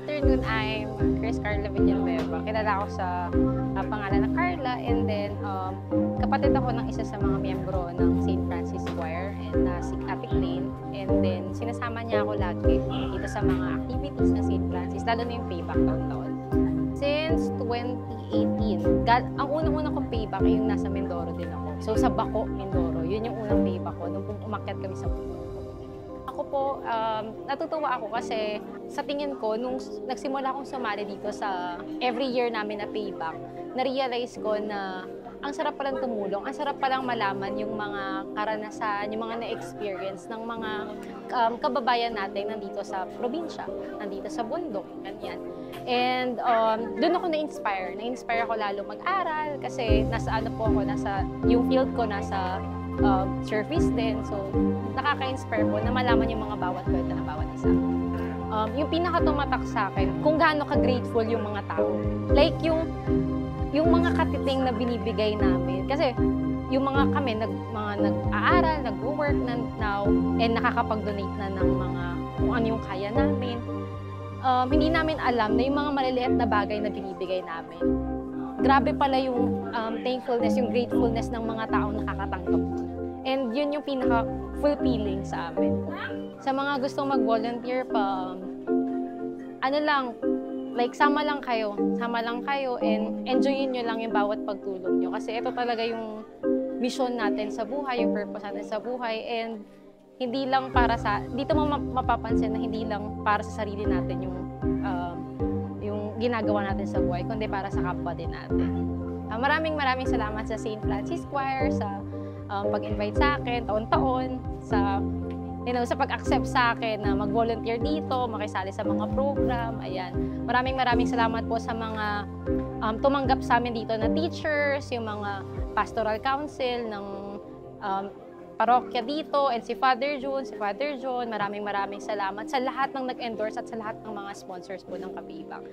afternoon, I'm Chris Carla Villanueva. Kilala ako sa pangalan na Carla, and then kapatid ako ng isa sa mga miyembro ng St. Francis Choir and si Ate Lane. And then sinasama niya ako lagi dito sa mga activities ng St. Francis, lalo na yung payback taon-taon. Since 2018, ang unang-unang kong payback ay yung nasa Mindoro din ako. So sa Baco, Mindoro, yun yung unang payback ko nung umakyat kami sa Baco. Ako po, natutuwa ako kasi sa tingin ko, nung nagsimula akong sumali dito sa every year namin na payback, na-realize ko na ang sarap palang tumulong, ang sarap palang malaman yung mga karanasan, yung mga na-experience ng mga kababayan natin nandito sa probinsya, nandito sa bundok, ganyan. And doon ako na-inspire. Na-inspire ako lalo mag-aral kasi nasa yung field ko nasa service din. So, nakaka-inspire po na malaman yung mga bawat kwento ng bawat isa. Yung pinaka-tumatak sa akin, kung gaano ka-grateful yung mga tao. Like yung mga katiting na binibigay namin. Kasi yung mga kami, mga nag-aaral, nag-work na now, and nakakapag-donate na ng mga kung ano yung kaya namin. Hindi namin alam na yung mga maliliit na bagay na binibigay namin. Grabe pala yung thankfulness, yung gratefulness ng mga taong nakakatanggap. And yun yung pinaka-fulfilling sa amin. Sa mga gustong mag-volunteer pa, sama lang kayo and enjoyin nyo lang yung bawat pagtulong nyo. Kasi ito talaga yung mission natin sa buhay, yung purpose natin sa buhay, and hindi lang dito mo mapapansin na hindi lang para sa sarili natin yung ginagawa natin sa buhay, kundi para sa kapwa din natin. Maraming salamat sa St. Francis Choir sa pag-invite sa akin taon-taon, sa pag-accept sa akin na mag-volunteer dito, makisali sa mga program. Ayan. Maraming salamat po sa mga tumanggap sa amin dito na teachers, yung mga pastoral council ng parokya dito, and si Father John. Maraming salamat sa lahat ng nag-endorse at sa lahat ng mga sponsors po ng Kabibak.